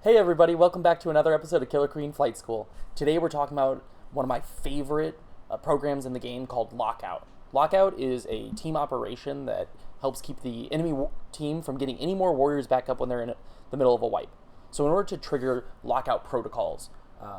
Hey everybody, welcome back to another episode of Killer Queen Flight School. Today we're talking about one of my favorite programs in the game called Lockout. Lockout is a team operation that helps keep the enemy team from getting any more warriors back up when they're in the middle of a wipe. So in order to trigger Lockout protocols,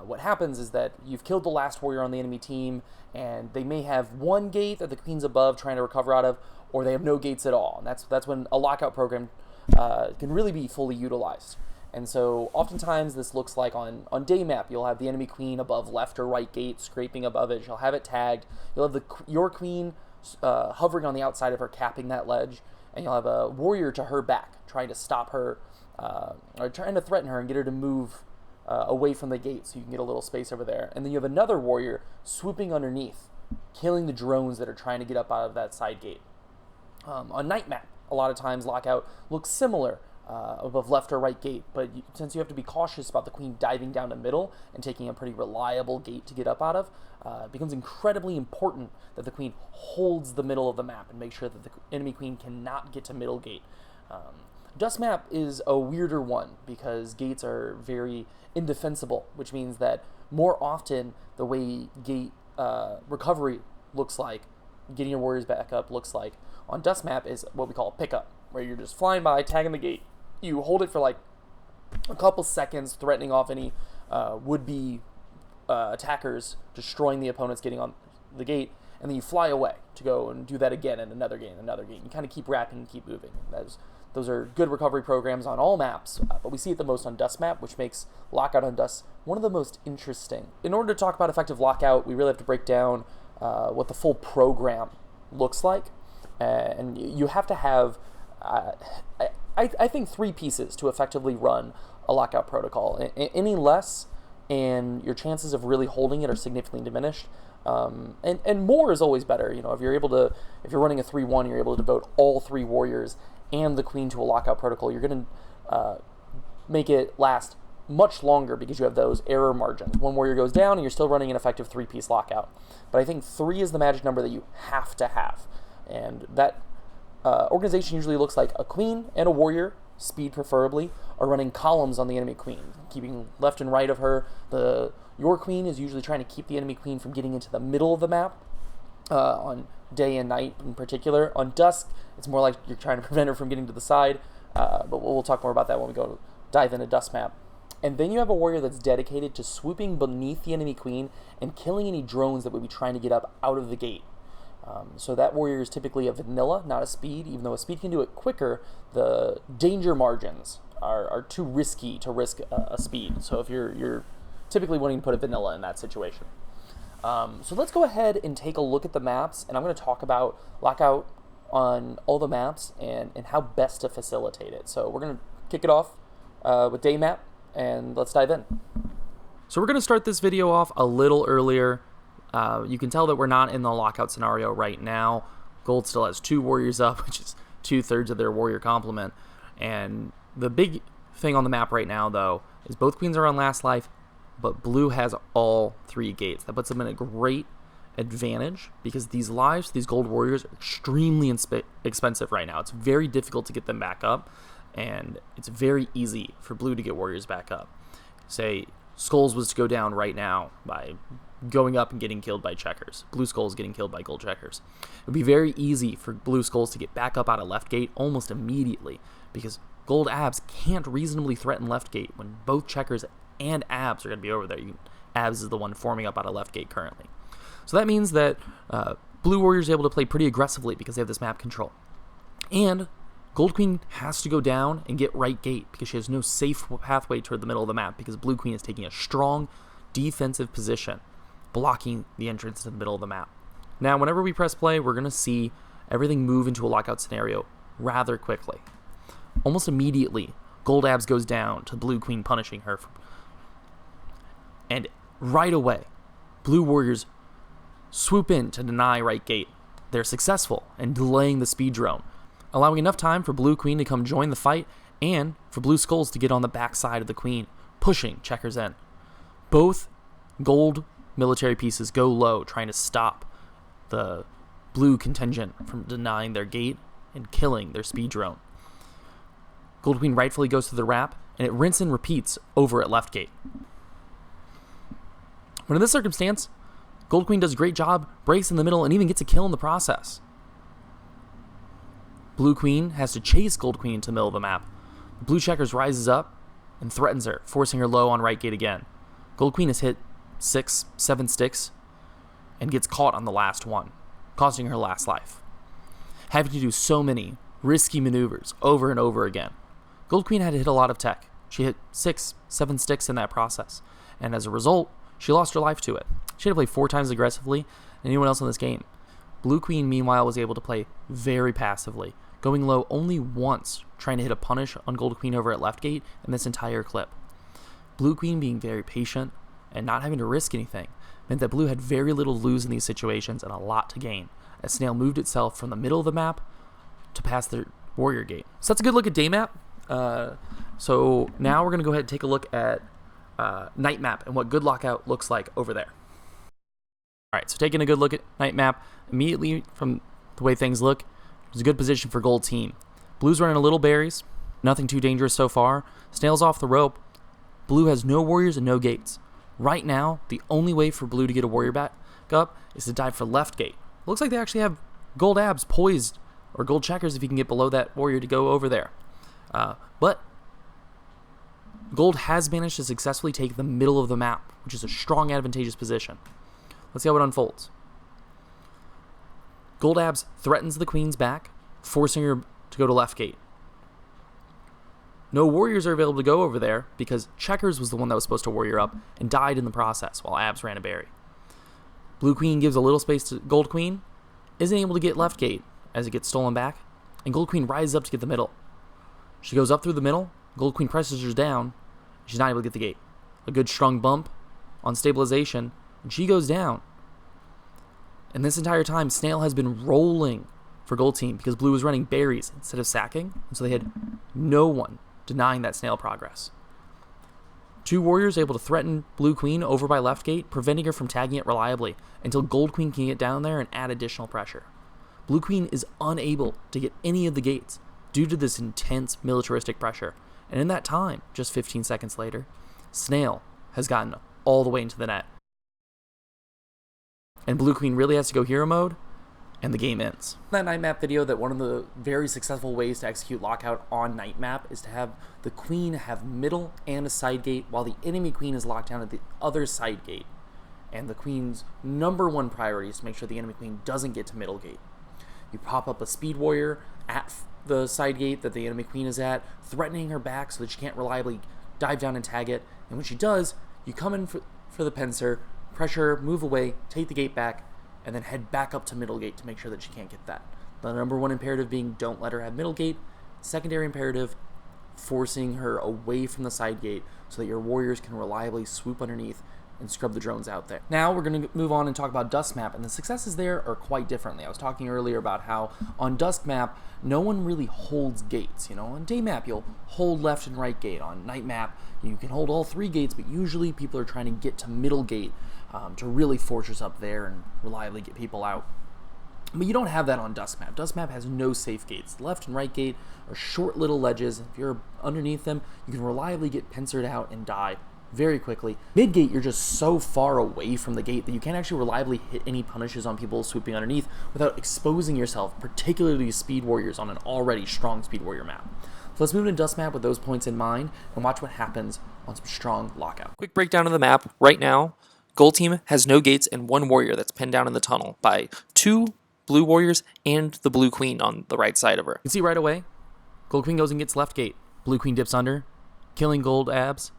what happens is that you've killed the last warrior on the enemy team, and they may have one gate that the queen's above trying to recover out of, or they have no gates at all. And that's when a Lockout program can really be fully utilized. And so oftentimes this looks like on day map, you'll have the enemy queen above left or right gate, scraping above it. You'll have it tagged. You'll have your queen hovering on the outside of her, capping that ledge. And you'll have a warrior to her back, trying to stop her, or trying to threaten her and get her to move away from the gate so you can get a little space over there. And then you have another warrior swooping underneath, killing the drones that are trying to get up out of that side gate. On night map, a lot of times Lockout looks similar. Above left or right gate, but since you have to be cautious about the queen diving down the middle and taking a pretty reliable gate to get up out of, it becomes incredibly important that the queen holds the middle of the map and make sure that the enemy queen cannot get to middle gate. Dusk map is a weirder one because gates are very indefensible, which means that more often the way gate recovery looks like, getting your warriors back up looks like, on Dusk map is what we call a pickup, where you're just flying by, tagging the gate. You hold it for like a couple seconds, threatening off any would-be attackers, destroying the opponents getting on the gate, and then you fly away to go and do that again in another game, You kind of keep wrapping and keep moving. Those are good recovery programs on all maps, but we see it the most on Dusk map, which makes Lockout on Dusk one of the most interesting. In order to talk about effective Lockout, we really have to break down what the full program looks like, and you have to have I think 3 pieces to effectively run a Lockout protocol. Any less, and your chances of really holding it are significantly diminished. And more is always better. You know, if you're running a 3-1, you're able to devote all 3 warriors and the queen to a Lockout protocol. You're going to make it last much longer because you have those error margins. One warrior goes down, and you're still running an effective 3-piece Lockout. But I think 3 is the magic number that you have to have, and that organization usually looks like a queen and a warrior, speed preferably, are running columns on the enemy queen, keeping left and right of her. Your queen is usually trying to keep the enemy queen from getting into the middle of the map, on day and night in particular. On Dusk, it's more like you're trying to prevent her from getting to the side, but we'll talk more about that when we dive into Dusk map. And then you have a warrior that's dedicated to swooping beneath the enemy queen and killing any drones that would be trying to get up out of the gate. So that warrior is typically a vanilla, not a speed. Even though a speed can do it quicker, the danger margins are too risky to risk a speed. So if you're typically wanting to put a vanilla in that situation. So let's go ahead and take a look at the maps, and I'm going to talk about Lockout on all the maps and how best to facilitate it. So we're going to kick it off with day map, and let's dive in. So we're going to start this video off a little earlier. You can tell that we're not in the Lockout scenario right now. Gold still has 2 warriors up, which is 2/3 of their warrior complement. And the big thing on the map right now, though, is both queens are on last life, but blue has all 3 gates. That puts them in a great advantage because these lives, these gold warriors, are extremely expensive right now. It's very difficult to get them back up, and it's very easy for blue to get warriors back up. Say Skulls was to go down right now by going up and getting killed by checkers. Blue Skulls getting killed by gold checkers. It would be very easy for blue Skulls to get back up out of left gate almost immediately because gold abs can't reasonably threaten left gate when both checkers and abs are going to be over there. Abs is the one forming up out of left gate currently. So that means that blue warriors are able to play pretty aggressively because they have this map control. And gold queen has to go down and get right gate because she has no safe pathway toward the middle of the map because blue queen is taking a strong defensive position, blocking the entrance to the middle of the map. Now, whenever we press play, we're going to see everything move into a Lockout scenario rather quickly. Almost immediately, gold abs goes down to blue queen punishing her. And right away, blue warriors swoop in to deny right gate. They're successful in delaying the speed drone, allowing enough time for blue queen to come join the fight and for blue Skulls to get on the backside of the queen, pushing checkers in. Both gold military pieces go low, trying to stop the blue contingent from denying their gate and killing their speed drone. Gold queen rightfully goes to the wrap and it rinse and repeats over at left gate. But in this circumstance, Gold Queen does a great job, breaks in the middle, and even gets a kill in the process. Blue Queen has to chase Gold Queen into the middle of the map. Blue Checkers rises up and threatens her, forcing her low on right gate again. Gold Queen has hit 6, 7 sticks and gets caught on the last one, costing her last life, having to do so many risky maneuvers over and over again. Gold Queen had to hit a lot of tech. She hit 6, 7 sticks in that process, and as a result, she lost her life to it. She had to play 4 times aggressively than anyone else in this game. Blue Queen, meanwhile, was able to play very passively, going low only once, trying to hit a punish on Gold Queen over at left gate in this entire clip. Blue Queen being very patient and not having to risk anything meant that Blue had very little to lose in these situations and a lot to gain, as Snail moved itself from the middle of the map to past the warrior gate. So that's a good look at day map. So now we're going to go ahead and take a look at night map and what good lockout looks like over there. Alright, so taking a good look at night map, immediately from the way things look, it's a good position for Gold Team. Blue's running a little berries, nothing too dangerous so far. Snail's off the rope. Blue has no warriors and no gates. Right now, the only way for Blue to get a warrior back up is to dive for left gate. Looks like they actually have gold abs poised, or gold checkers if you can get below that warrior to go over there. But Gold has managed to successfully take the middle of the map, which is a strong, advantageous position. Let's see how it unfolds. Gold abs threatens the Queen's back, forcing her to go to left gate. No warriors are available to go over there because Checkers was the one that was supposed to warrior up and died in the process while Abs ran a berry. Blue Queen gives a little space to Gold Queen, isn't able to get left gate as it gets stolen back, and Gold Queen rises up to get the middle. She goes up through the middle, Gold Queen presses her down, she's not able to get the gate. A good strong bump on stabilization, and she goes down. And this entire time, Snail has been rolling for Gold Team because Blue was running berries instead of sacking, and so they had no one denying that Snail progress. 2 warriors able to threaten Blue Queen over by left gate, preventing her from tagging it reliably until Gold Queen can get down there and add additional pressure. Blue Queen is unable to get any of the gates due to this intense militaristic pressure, and in that time, just 15 seconds later, Snail has gotten all the way into the net. And Blue Queen really has to go hero mode, and the game ends. That night map video, that one of the very successful ways to execute lockout on night map is to have the Queen have middle and a side gate while the enemy Queen is locked down at the other side gate. And the Queen's #1 priority is to make sure the enemy Queen doesn't get to middle gate. You pop up a speed warrior at the side gate that the enemy Queen is at, threatening her back so that she can't reliably dive down and tag it. And when she does, you come in for the pincer, pressure, move away, take the gate back, and then head back up to middle gate to make sure that she can't get that. The #1 imperative being don't let her have middle gate. Secondary imperative, forcing her away from the side gate so that your warriors can reliably swoop underneath and scrub the drones out there. Now we're going to move on and talk about Dusk map, and the successes there are quite differently. I was talking earlier about how on Dusk map, no one really holds gates. On day map, you'll hold left and right gate. On night map, you can hold all 3 gates, but usually people are trying to get to middle gate to really fortress up there and reliably get people out. But you don't have that on Dusk map. Dusk map has no safe gates. The left and right gate are short little ledges. If you're underneath them, you can reliably get pincered out and die very quickly. Mid gate, you're just so far away from the gate that you can't actually reliably hit any punishes on people swooping underneath without exposing yourself, particularly speed warriors on an already strong speed warrior map. So let's move into Dusk map with those points in mind and watch what happens on some strong lockout. Quick breakdown of the map. Right now, Gold Team has no gates and 1 warrior that's pinned down in the tunnel by 2 blue warriors and the Blue Queen on the right side of her. You can see right away, Gold Queen goes and gets left gate. Blue Queen dips under, killing Gold Abs.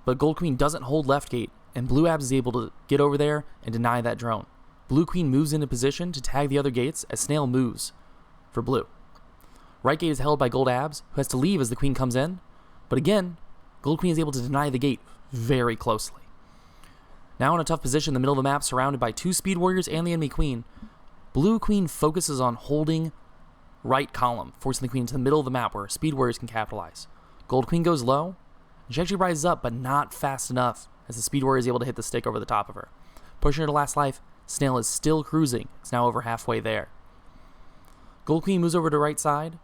But Gold Queen doesn't hold left gate, and Blue Abs is able to get over there and deny that drone. Blue Queen moves into position to tag the other gates as Snail moves for Blue. Right gate is held by Gold Abs, who has to leave as the Queen comes in. But again, Gold Queen is able to deny the gate very closely. Now in a tough position in the middle of the map, surrounded by 2 speed warriors and the enemy Queen, Blue Queen focuses on holding right column, forcing the Queen into the middle of the map where speed warriors can capitalize. Gold Queen goes low, and she actually rises up, but not fast enough as the speed warrior is able to hit the stick over the top of her. Pushing her to last life, Snail is still cruising. It's now over halfway there. Gold Queen moves over to right side,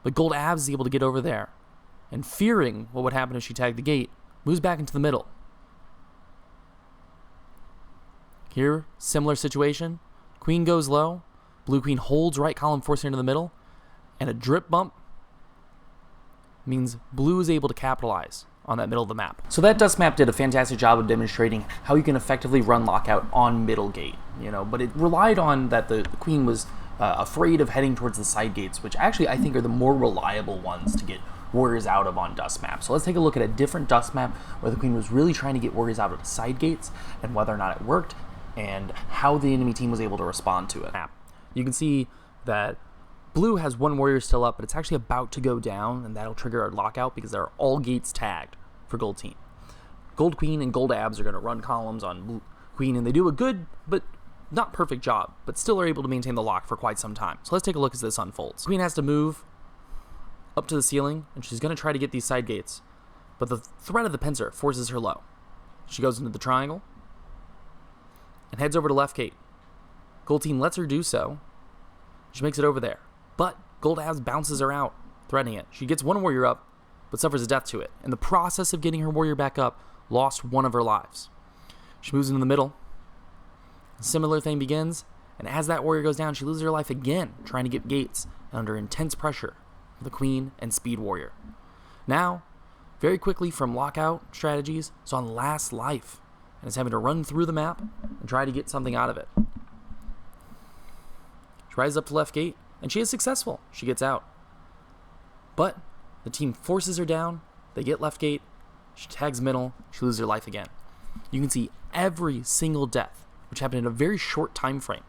but Gold Abs is able to get over there and fearing what would happen if she tagged the gate, moves back into the middle. Here, similar situation. Queen goes low. Blue queen holds right column, forcing her into the middle. And a drip bump means blue is able to capitalize on that middle of the map. So that Dusk map did a fantastic job of demonstrating how you can effectively run Lockout on middle gate, but it relied on that the queen was afraid of heading towards the side gates, which actually I think are the more reliable ones to get warriors out of on Dusk map. So let's take a look at a different Dusk map where the queen was really trying to get warriors out of the side gates and whether or not it worked and how the enemy team was able to respond to it. You can see that blue has one warrior still up, but it's actually about to go down, and that'll trigger our Lockout because there are all gates tagged for gold team. Gold queen and gold abs are going to run columns on blue queen, and they do a good but not perfect job, but still are able to maintain the lock for quite some time. So let's take a look as this unfolds. Queen has to move up to the ceiling, and she's going to try to get these side gates, but the threat of the pincer forces her low. She goes into the triangle and heads over to left gate. Gold team lets her do so. She makes it over there, but gold abs bounces her out, threatening it. She gets one warrior up, but suffers a death to it. In the process of getting her warrior back up, lost one of her lives. She moves into the middle. A similar thing begins, and as that warrior goes down, she loses her life again, trying to get gates under intense pressure of the queen and speed warrior. Now, very quickly from Lockout strategies, is on last life, and is having to run through the map and try to get something out of it. She rises up to left gate, and she is successful. She gets out. But the team forces her down, they get left gate, she tags middle, she loses her life again. You can see every single death, which happened in a very short time frame,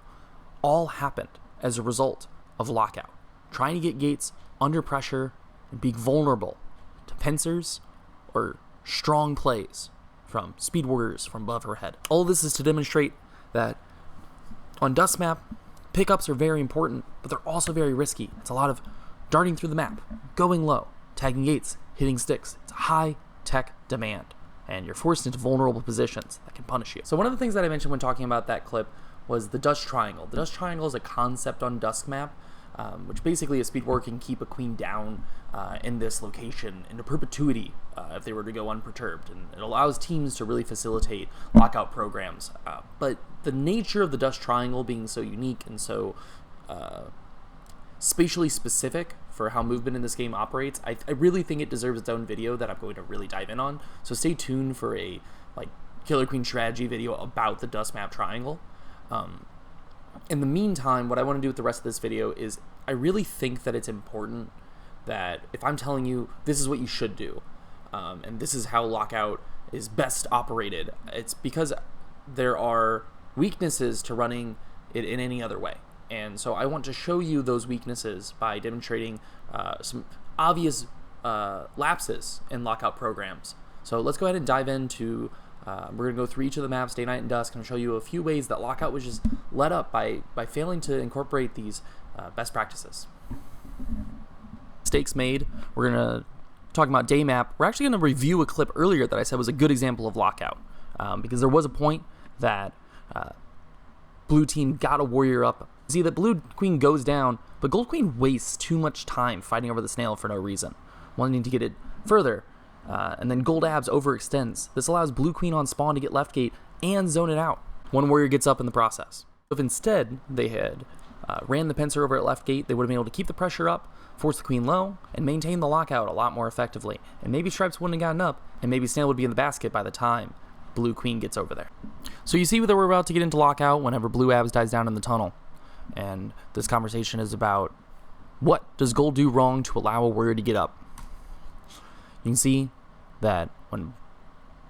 all happened as a result of Lockout. Trying to get gates under pressure and being vulnerable to pincers or strong plays from speed warriors from above her head. All of this is to demonstrate that on Dusk map, pickups are very important, but they're also very risky. It's a lot of darting through the map, going low, tagging gates, hitting sticks. It's a high-tech demand, and you're forced into vulnerable positions that can punish you. So one of the things that I mentioned when talking about that clip was the Dusk Triangle. The Dusk Triangle is a concept on Dusk map, which basically a speed warrior can keep a queen down in this location into perpetuity if they were to go unperturbed, and it allows teams to really facilitate Lockout programs. But the nature of the Dusk Triangle being so unique and so spatially specific for how movement in this game operates, I really think it deserves its own video that I'm going to really dive in on. So stay tuned for a Killer Queen strategy video about the Dusk map triangle. In the meantime, what I want to do with the rest of this video is I really think that it's important that if I'm telling you this is what you should do, and this is how Lockout is best operated, it's because there are weaknesses to running it in any other way. And so I want to show you those weaknesses by demonstrating some obvious lapses in Lockout programs. So let's go ahead and dive into we're going to go through each of the maps, day, night, and dusk, and show you a few ways that Lockout was just let up by failing to incorporate these best practices. Mistakes made. We're going to talk about day map. We're actually going to review a clip earlier that I said was a good example of Lockout, because there was a point that blue team got a warrior up. See that blue queen goes down, but gold queen wastes too much time fighting over the snail for no reason, wanting to get it further. And then gold abs overextends. This allows blue queen on spawn to get left gate and zone it out. One warrior gets up in the process. If instead they had ran the pincer over at left gate, they would have been able to keep the pressure up, force the queen low, and maintain the Lockout a lot more effectively. And maybe stripes wouldn't have gotten up, and maybe snail would be in the basket by the time blue queen gets over there. So you see that we're about to get into Lockout whenever blue abs dies down in the tunnel. And this conversation is about what does gold do wrong to allow a warrior to get up. You can see that when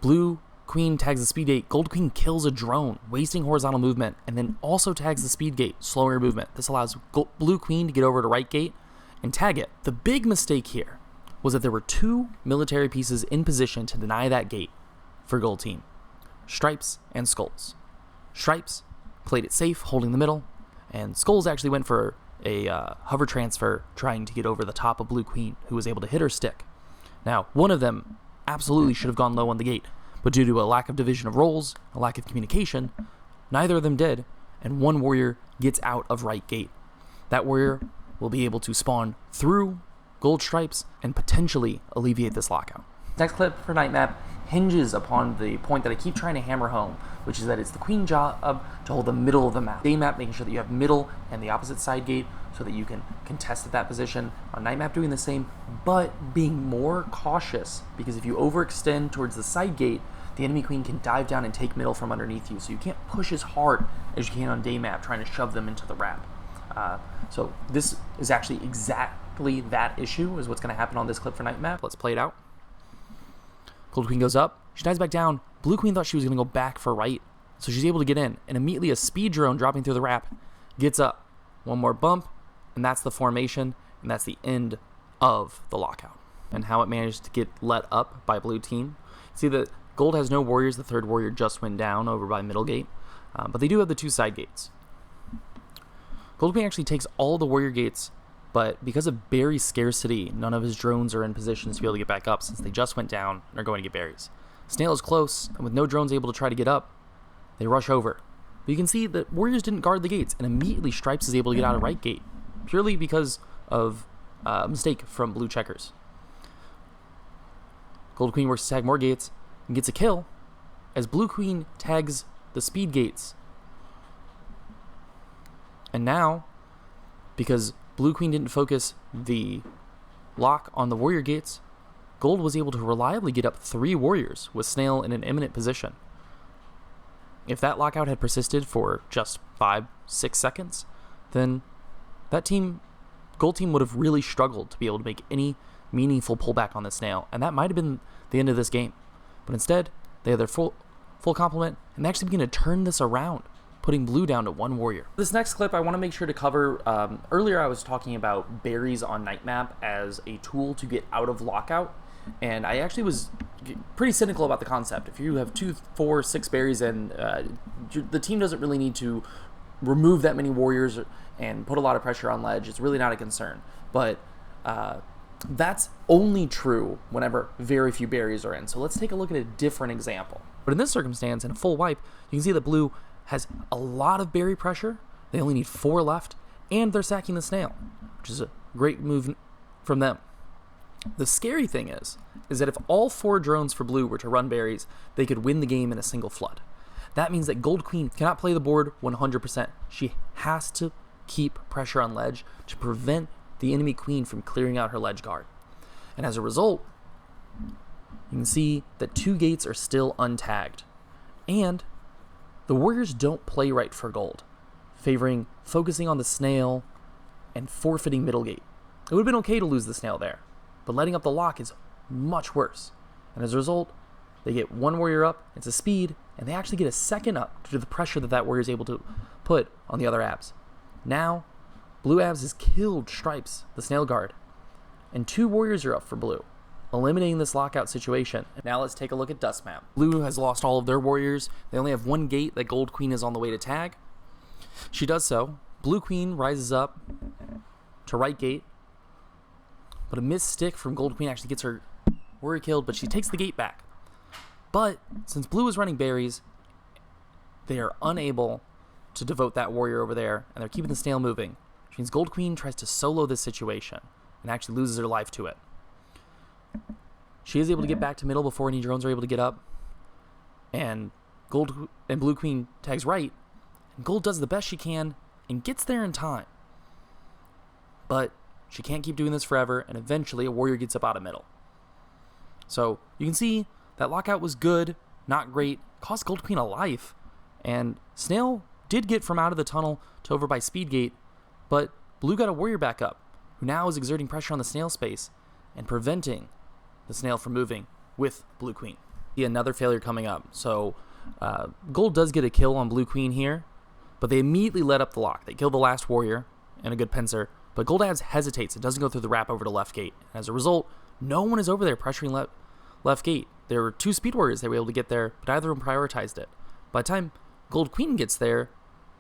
blue queen tags the speed gate, gold queen kills a drone, wasting horizontal movement, and then also tags the speed gate, slowing her movement. This allows blue queen to get over to right gate and tag it. The big mistake here was that there were two military pieces in position to deny that gate for gold team, stripes and skulls. Stripes played it safe, holding the middle, and skulls actually went for a hover transfer, trying to get over the top of blue queen, who was able to hit her stick. Now, one of them absolutely should have gone low on the gate, but due to a lack of division of roles, a lack of communication, neither of them did, and one warrior gets out of right gate. That warrior will be able to spawn through gold stripes and potentially alleviate this lockout. Next clip for night map hinges upon the point that I keep trying to hammer home, which is that it's the queen job to hold the middle of the map. Day map, making sure that you have middle and the opposite side gate so that you can contest at that position. On night map, doing the same, but being more cautious, because if you overextend towards the side gate, the enemy queen can dive down and take middle from underneath you, so you can't push as hard as you can on day map trying to shove them into the wrap. So this is actually exactly that issue is what's going to happen on this clip for night map. Let's play it out. Gold queen goes up, she dives back down. Blue queen thought she was going to go back for right, so she's able to get in, and immediately a speed drone dropping through the wrap gets up. One more bump, and that's the formation, and that's the end of the lockout. And how it managed to get let up by blue team. See that gold has no warriors, the third warrior just went down over by middle gate, but they do have the two side gates. Gold queen actually takes all the warrior gates, but because of berry scarcity, none of his drones are in positions to be able to get back up since they just went down and are going to get berries. Snail is close, and with no drones able to try to get up, they rush over. But you can see that warriors didn't guard the gates, and immediately Stripes is able to get out of right gate, purely because of a mistake from blue checkers. Gold queen works to tag more gates and gets a kill as blue queen tags the speed gates. And now, because blue queen didn't focus the lock on the warrior gates, gold was able to reliably get up 3 warriors with Snail in an imminent position. If that lockout had persisted for just 5-6 seconds, then that team, gold team, would have really struggled to be able to make any meaningful pullback on the Snail, and that might have been the end of this game. But instead, they had their full complement, and they actually begin to turn this around, putting blue down to 1 warrior. This next clip I want to make sure to cover, earlier I was talking about berries on night map as a tool to get out of lockout, and I actually was pretty cynical about the concept. If you have 2, 4, 6 berries and the team doesn't really need to remove that many warriors and put a lot of pressure on ledge, it's really not a concern. But that's only true whenever very few berries are in. So let's take a look at a different example. But in this circumstance, in a full wipe, you can see that blue has a lot of berry pressure. They only need 4 left, and they're sacking the Snail, which is a great move from them. The scary thing is that if all 4 drones for blue were to run berries, they could win the game in a single flood. That means that gold queen cannot play the board 100%. She has to keep pressure on ledge to prevent the enemy queen from clearing out her ledge guard. And as a result, you can see that 2 gates are still untagged. And the warriors don't play right for gold, favoring focusing on the Snail and forfeiting middle gate. It would have been okay to lose the Snail there, but letting up the lock is much worse. And as a result, they get 1 warrior up, it's a speed, and they actually get a second up due to the pressure that warrior is able to put on the other abs. Now, blue abs has killed Stripes, the Snail guard, and 2 warriors are up for blue, eliminating this lockout situation. Now let's take a look at Dusk map. Blue has lost all of their warriors. They only have 1 gate that gold queen is on the way to tag. She does so. Blue queen rises up to right gate, but a missed stick from gold queen actually gets her warrior killed, but she takes the gate back. But since blue is running berries, they are unable to devote that warrior over there, and they're keeping the Snail moving, which means gold queen tries to solo this situation and actually loses her life to it. She is able to get back to middle before any drones are able to get up, and blue queen tags right, and gold does the best she can and gets there in time. But she can't keep doing this forever, and eventually a warrior gets up out of middle. So you can see that lockout was good, not great, cost gold queen a life, and Snail did get from out of the tunnel to over by speed gate, but blue got a warrior back up, who now is exerting pressure on the Snail space and preventing the Snail from moving with blue queen. See another failure coming up. So gold does get a kill on blue queen here, but they immediately let up the lock. They kill the last warrior and a good pincer, but gold abs hesitates and doesn't go through the wrap over to left gate. And as a result, no one is over there pressuring left gate. There were 2 speed warriors they were able to get there, but neither of them prioritized it. By the time gold queen gets there,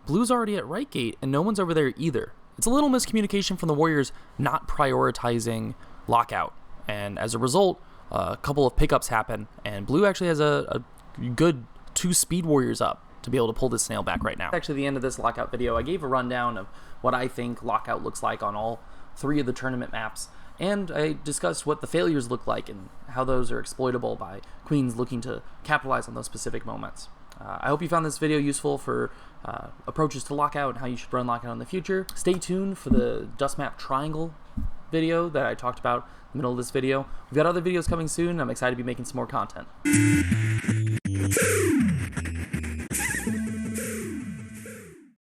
blue's already at right gate and no one's over there either. It's a little miscommunication from the warriors not prioritizing lockout. And as a result, a couple of pickups happen, and blue actually has a good 2 speed warriors up to be able to pull this Snail back right now. Actually, the end of this lockout video, I gave a rundown of what I think lockout looks like on all 3 of the tournament maps, And I discussed what the failures look like and how those are exploitable by queens looking to capitalize on those specific moments. I hope you found this video useful for approaches to Lockout and how you should run Lockout in the future. Stay tuned for the dust map triangle video that I talked about in the middle of this video. We've got other videos coming soon. I'm excited to be making some more content.